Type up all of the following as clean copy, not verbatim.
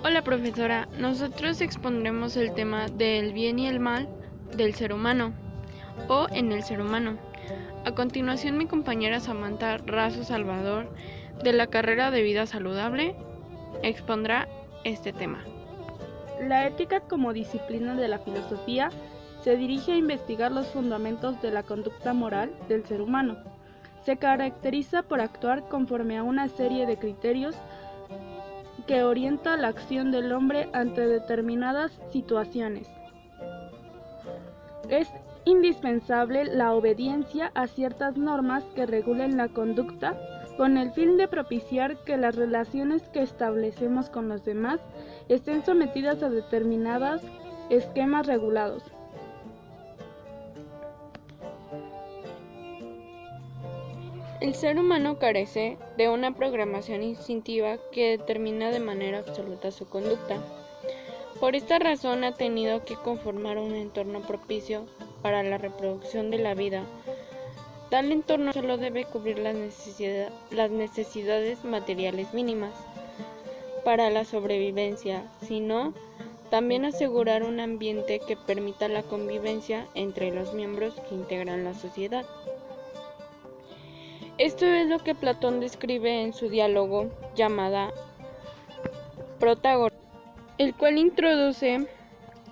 Hola profesora, nosotros expondremos el tema del bien y el mal del ser humano o en el ser humano. A continuación mi compañera Samantha Razo Salvador de la carrera de vida saludable expondrá este tema. La ética como disciplina de la filosofía se dirige a investigar los fundamentos de la conducta moral del ser humano. Se caracteriza por actuar conforme a una serie de criterios que orienta la acción del hombre ante determinadas situaciones. Es indispensable la obediencia a ciertas normas que regulen la conducta con el fin de propiciar que las relaciones que establecemos con los demás estén sometidas a determinados esquemas regulados. El ser humano carece de una programación instintiva que determina de manera absoluta su conducta. Por esta razón ha tenido que conformar un entorno propicio para la reproducción de la vida. Tal entorno solo debe cubrir las necesidades materiales mínimas para la sobrevivencia, sino también asegurar un ambiente que permita la convivencia entre los miembros que integran la sociedad. Esto es lo que Platón describe en su diálogo llamada Protágoras, el cual introduce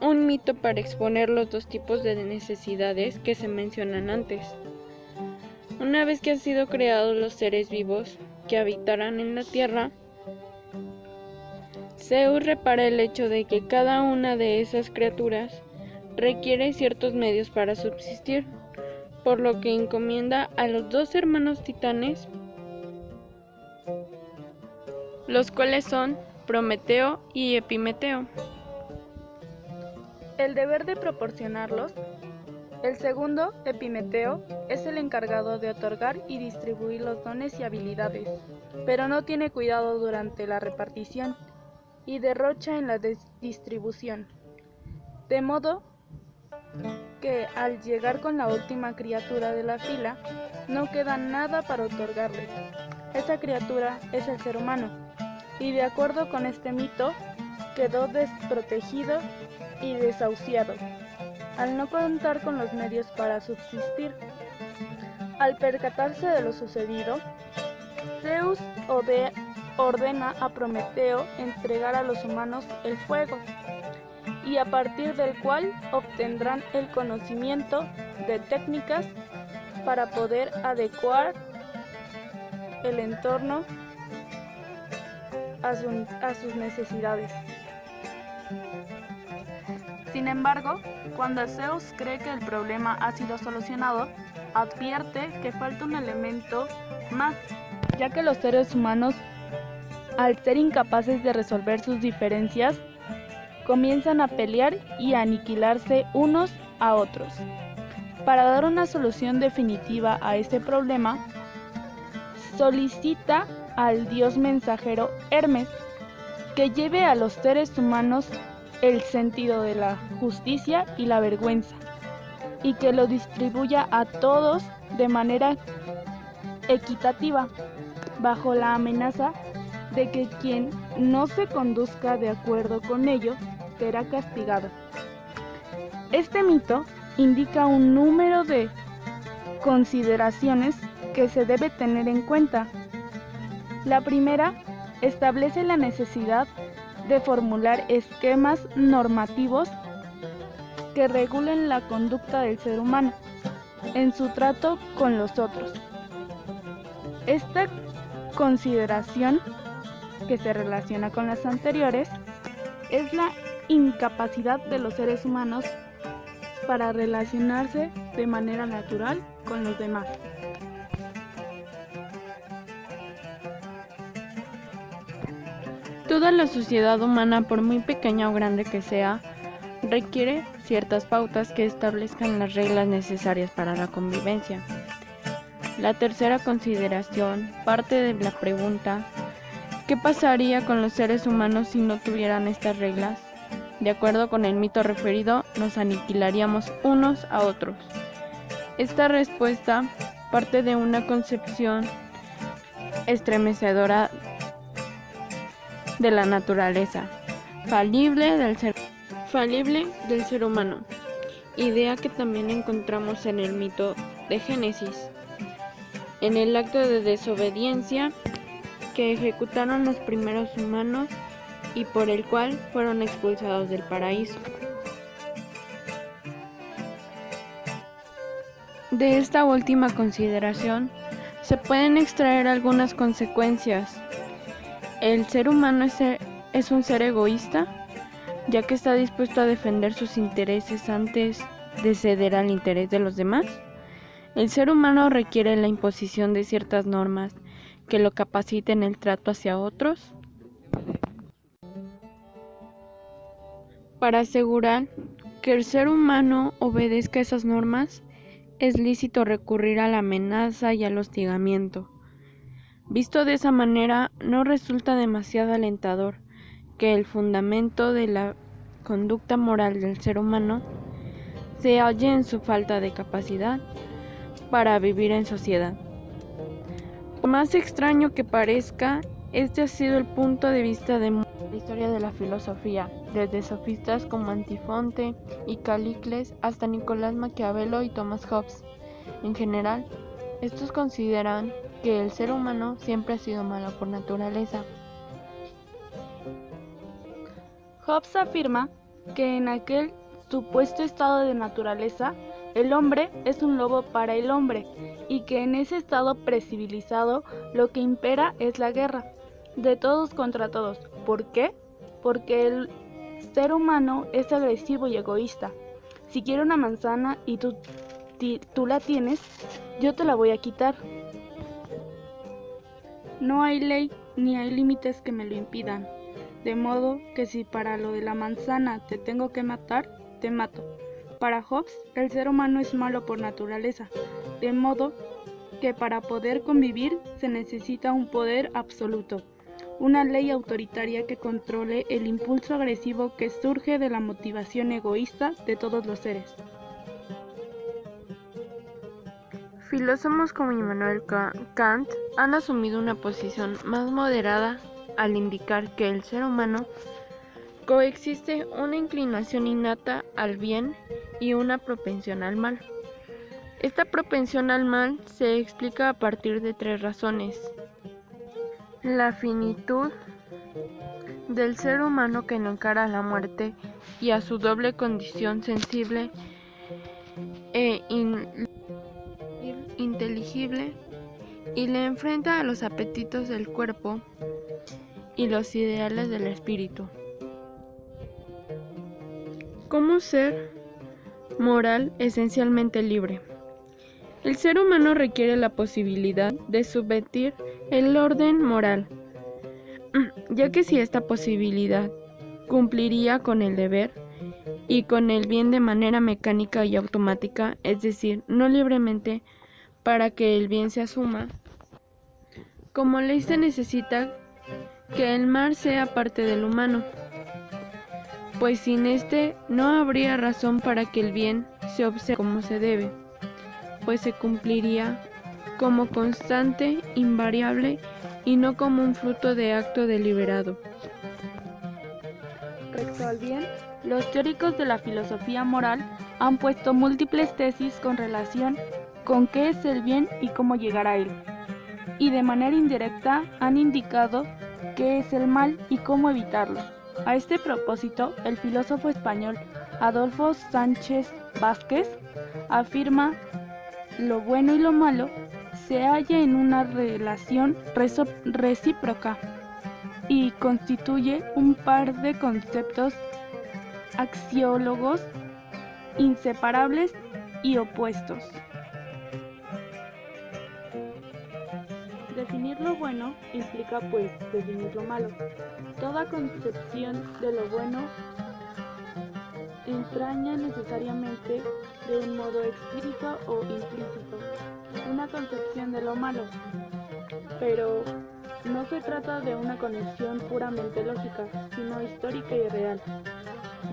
un mito para exponer los dos tipos de necesidades que se mencionan antes. Una vez que han sido creados los seres vivos que habitarán en la tierra, Zeus repara el hecho de que cada una de esas criaturas requiere ciertos medios para subsistir, por lo que encomienda a los dos hermanos titanes, los cuales son Prometeo y Epimeteo, el deber de proporcionarlos. El segundo, Epimeteo, es el encargado de otorgar y distribuir los dones y habilidades, pero no tiene cuidado durante la repartición y derrocha en la distribución, de modo que al llegar con la última criatura de la fila, no queda nada para otorgarle. Esa criatura es el ser humano, y de acuerdo con este mito, quedó desprotegido y desahuciado, al no contar con los medios para subsistir. Al percatarse de lo sucedido, Zeus ordena a Prometeo entregar a los humanos el fuego, y a partir del cual obtendrán el conocimiento de técnicas para poder adecuar el entorno a sus necesidades. Sin embargo, cuando Zeus cree que el problema ha sido solucionado, advierte que falta un elemento más, ya que los seres humanos, al ser incapaces de resolver sus diferencias, comienzan a pelear y a aniquilarse unos a otros. Para dar una solución definitiva a este problema, solicita al dios mensajero Hermes que lleve a los seres humanos el sentido de la justicia y la vergüenza, y que lo distribuya a todos de manera equitativa, bajo la amenaza de que quien no se conduzca de acuerdo con ello será castigado. Este mito indica un número de consideraciones que se debe tener en cuenta. La primera establece la necesidad de formular esquemas normativos que regulen la conducta del ser humano en su trato con los otros. Esta consideración, que se relaciona con las anteriores, es la incapacidad de los seres humanos para relacionarse de manera natural con los demás. Toda la sociedad humana, por muy pequeña o grande que sea, requiere ciertas pautas que establezcan las reglas necesarias para la convivencia. La tercera consideración parte de la pregunta: ¿qué pasaría con los seres humanos si no tuvieran estas reglas? De acuerdo con el mito referido, nos aniquilaríamos unos a otros. Esta respuesta parte de una concepción estremecedora de la naturaleza, falible del ser humano, idea que también encontramos en el mito de Génesis, en el acto de desobediencia que ejecutaron los primeros humanos y por el cual fueron expulsados del paraíso. De esta última consideración se pueden extraer algunas consecuencias. El ser humano es un ser egoísta, ya que está dispuesto a defender sus intereses antes de ceder al interés de los demás. El ser humano requiere la imposición de ciertas normas que lo capaciten el trato hacia otros. Para asegurar que el ser humano obedezca esas normas, es lícito recurrir a la amenaza y al hostigamiento. Visto de esa manera, no resulta demasiado alentador que el fundamento de la conducta moral del ser humano se halle en su falta de capacidad para vivir en sociedad. Por más extraño que parezca, este ha sido el punto de vista de la historia de la filosofía, desde sofistas como Antifonte y Calícles hasta Nicolás Maquiavelo y Thomas Hobbes. En general, estos consideran que el ser humano siempre ha sido malo por naturaleza. Hobbes afirma que en aquel supuesto estado de naturaleza, el hombre es un lobo para el hombre y que en ese estado precivilizado lo que impera es la guerra, de todos contra todos. ¿Por qué? Porque el ser humano es agresivo y egoísta. Si quiero una manzana y tú la tienes, yo te la voy a quitar. No hay ley ni hay límites que me lo impidan, de modo que si para lo de la manzana te tengo que matar, te mato. Para Hobbes, el ser humano es malo por naturaleza, de modo que para poder convivir se necesita un poder absoluto, una ley autoritaria que controle el impulso agresivo que surge de la motivación egoísta de todos los seres. Filósofos como Immanuel Kant han asumido una posición más moderada al indicar que el ser humano coexiste una inclinación innata al bien y una propensión al mal. Esta propensión al mal se explica a partir de tres razones: la finitud del ser humano que no encara a la muerte y a su doble condición sensible e inteligible, y le enfrenta a los apetitos del cuerpo y los ideales del espíritu. Como ser moral esencialmente libre, el ser humano requiere la posibilidad de subvertir el orden moral, ya que si esta posibilidad cumpliría con el deber y con el bien de manera mecánica y automática, es decir, no libremente, para que el bien se asuma, como ley se necesita que el mal sea parte del humano, pues sin este no habría razón para que el bien se observe como se debe, pues se cumpliría como constante, invariable y no como un fruto de acto deliberado. Respecto al bien, los teóricos de la filosofía moral han puesto múltiples tesis con relación con qué es el bien y cómo llegar a él, y de manera indirecta han indicado qué es el mal y cómo evitarlo. A este propósito, el filósofo español Adolfo Sánchez Vázquez afirma: lo bueno y lo malo se halla en una relación recíproca y constituye un par de conceptos axiólogos inseparables y opuestos. Definir lo bueno implica pues definir lo malo. Toda concepción de lo bueno entraña necesariamente de un modo explícito o implícito una concepción de lo malo, pero no se trata de una conexión puramente lógica, sino histórica y real,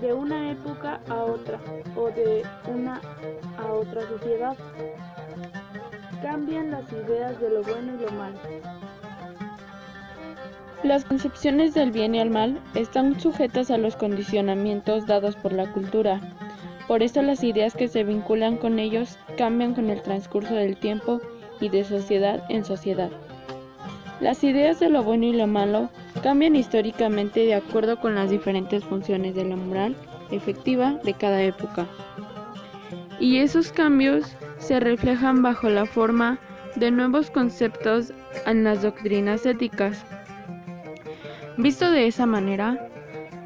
de una época a otra o de una a otra sociedad. Cambian las ideas de lo bueno y lo malo. Las concepciones del bien y el mal están sujetas a los condicionamientos dados por la cultura. Por eso las ideas que se vinculan con ellos cambian con el transcurso del tiempo y de sociedad en sociedad. Las ideas de lo bueno y lo malo cambian históricamente de acuerdo con las diferentes funciones de la moral efectiva de cada época. Y esos cambios se reflejan bajo la forma de nuevos conceptos en las doctrinas éticas. Visto de esa manera,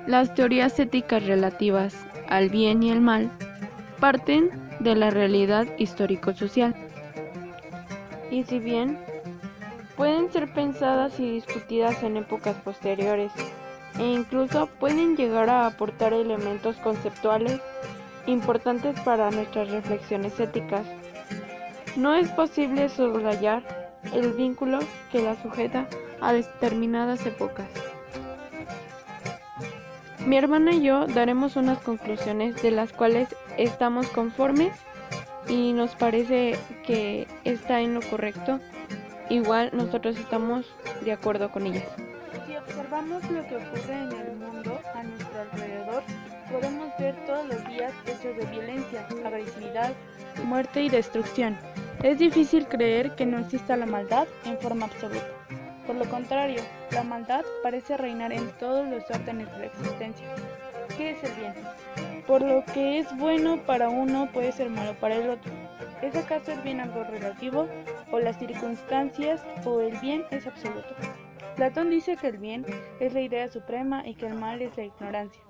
las teorías éticas relativas al bien y el mal parten de la realidad histórico-social. Y si bien pueden ser pensadas y discutidas en épocas posteriores, e incluso pueden llegar a aportar elementos conceptuales importantes para nuestras reflexiones éticas, no es posible soslayar el vínculo que las sujeta a determinadas épocas. Mi hermana y yo daremos unas conclusiones de las cuales estamos conformes y nos parece que está en lo correcto. Igual nosotros estamos de acuerdo con ellas. Si observamos lo que ocurre en el mundo a nuestro alrededor, podemos ver todos los días hechos de violencia, agresividad, muerte y destrucción. Es difícil creer que no exista la maldad en forma absoluta. Por lo contrario, la maldad parece reinar en todos los órdenes de la existencia. ¿Qué es el bien? Por lo que es bueno para uno puede ser malo para el otro. ¿Es acaso el bien algo relativo, o las circunstancias, o el bien es absoluto? Platón dice que el bien es la idea suprema y que el mal es la ignorancia.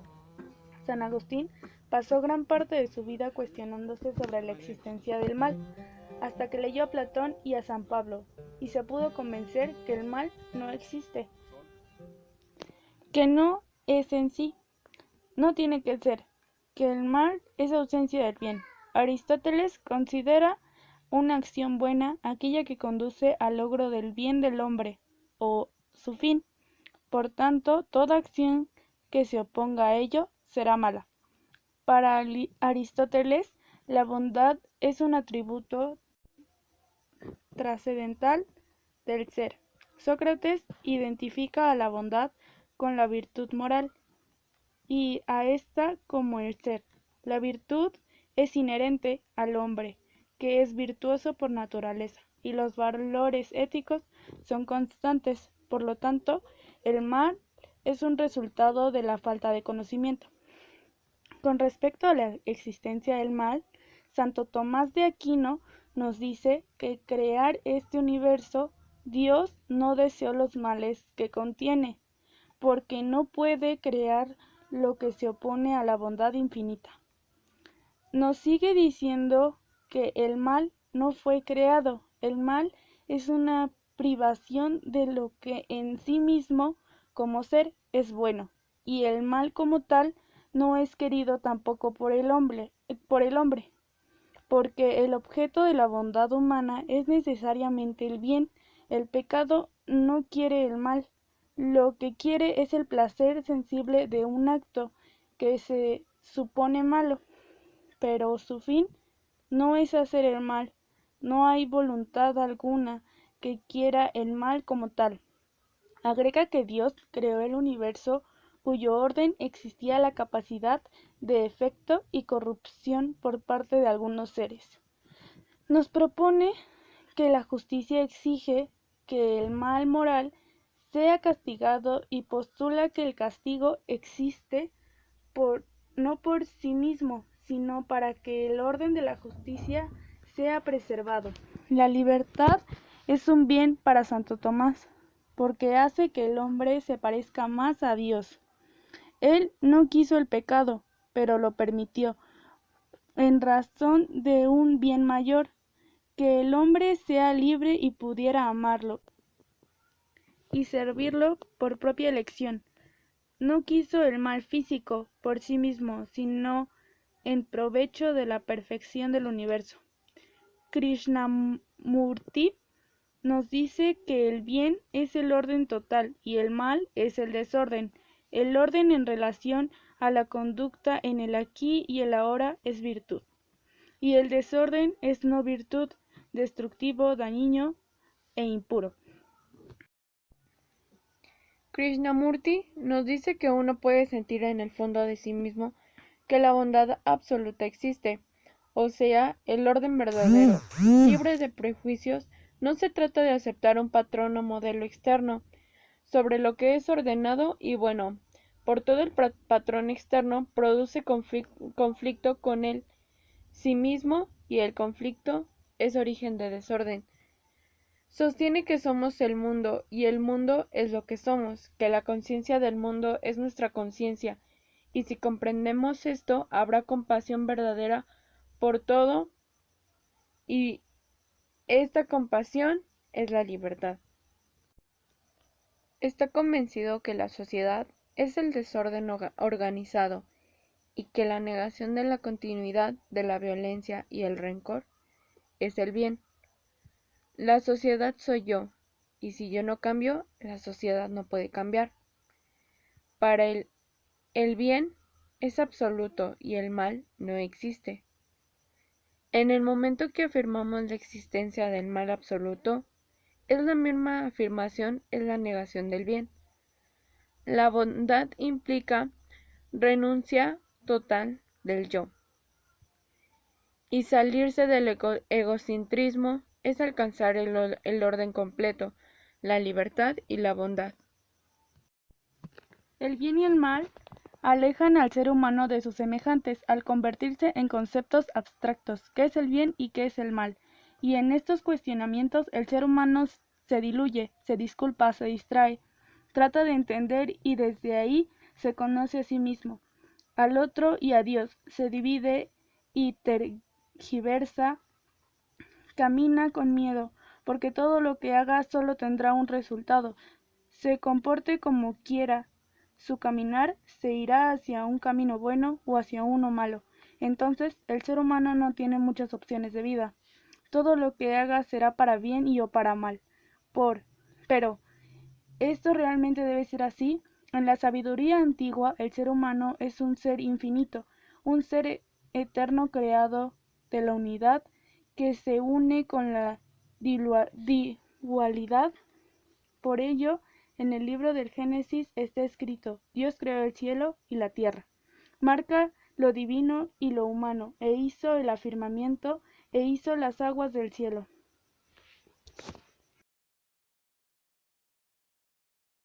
San Agustín pasó gran parte de su vida cuestionándose sobre la existencia del mal, hasta que leyó a Platón y a San Pablo, y se pudo convencer que el mal no existe, que no es en sí, no tiene que ser, que el mal es ausencia del bien. Aristóteles considera una acción buena aquella que conduce al logro del bien del hombre, o su fin. Por tanto, toda acción que se oponga a ello será mala. Para Aristóteles, la bondad es un atributo trascendental del ser. Sócrates identifica a la bondad con la virtud moral y a esta como el ser. La virtud es inherente al hombre, que es virtuoso por naturaleza, y los valores éticos son constantes. Por lo tanto, el mal es un resultado de la falta de conocimiento. Con respecto a la existencia del mal, Santo Tomás de Aquino nos dice que crear este universo, Dios no deseó los males que contiene, porque no puede crear lo que se opone a la bondad infinita. Nos sigue diciendo que el mal no fue creado, el mal es una privación de lo que en sí mismo como ser es bueno, y el mal como tal no es querido tampoco por el hombre, porque el objeto de la bondad humana es necesariamente el bien. El pecado no quiere el mal, lo que quiere es el placer sensible de un acto que se supone malo, pero su fin no es hacer el mal. No hay voluntad alguna que quiera el mal como tal. Agrega que Dios creó el universo cuyo orden existía la capacidad de efecto y corrupción por parte de algunos seres. Nos propone que la justicia exige que el mal moral sea castigado y postula que el castigo existe no por sí mismo, sino para que el orden de la justicia sea preservado. La libertad es un bien para Santo Tomás, porque hace que el hombre se parezca más a Dios. Él no quiso el pecado, pero lo permitió, en razón de un bien mayor, que el hombre sea libre y pudiera amarlo y servirlo por propia elección. No quiso el mal físico por sí mismo, sino en provecho de la perfección del universo. Krishnamurti nos dice que el bien es el orden total y el mal es el desorden. El orden en relación a la conducta en el aquí y el ahora es virtud, y el desorden es no virtud, destructivo, dañino e impuro. Krishnamurti nos dice que uno puede sentir en el fondo de sí mismo que la bondad absoluta existe, o sea, el orden verdadero, libre de prejuicios. No se trata de aceptar un patrón o modelo externo sobre lo que es ordenado y bueno. Por todo el patrón externo produce conflicto con el sí mismo y el conflicto es origen de desorden. Sostiene que somos el mundo y el mundo es lo que somos, que la conciencia del mundo es nuestra conciencia, y si comprendemos esto, habrá compasión verdadera por todo y esta compasión es la libertad. Está convencido que la sociedad es el desorden organizado y que la negación de la continuidad de la violencia y el rencor es el bien. La sociedad soy yo, y si yo no cambio, la sociedad no puede cambiar. Para él, el bien es absoluto y el mal no existe. En el momento que afirmamos la existencia del mal absoluto, es la misma afirmación, es la negación del bien. La bondad implica renuncia total del yo. Y salirse del egocentrismo es alcanzar el orden completo, la libertad y la bondad. El bien y el mal alejan al ser humano de sus semejantes al convertirse en conceptos abstractos, qué es el bien y qué es el mal. Y en estos cuestionamientos el ser humano se diluye, se disculpa, se distrae, trata de entender y desde ahí se conoce a sí mismo, al otro y a Dios, se divide y tergiversa, camina con miedo, porque todo lo que haga solo tendrá un resultado, se comporte como quiera. Su caminar se irá hacia un camino bueno o hacia uno malo. Entonces, el ser humano no tiene muchas opciones de vida. Todo lo que haga será para bien y o para mal. Pero, ¿esto realmente debe ser así? En la sabiduría antigua, el ser humano es un ser infinito, un ser eterno creado de la unidad que se une con la dualidad. Por ello, en el libro del Génesis está escrito: Dios creó el cielo y la tierra. Marca lo divino y lo humano, e hizo el firmamento, e hizo las aguas del cielo.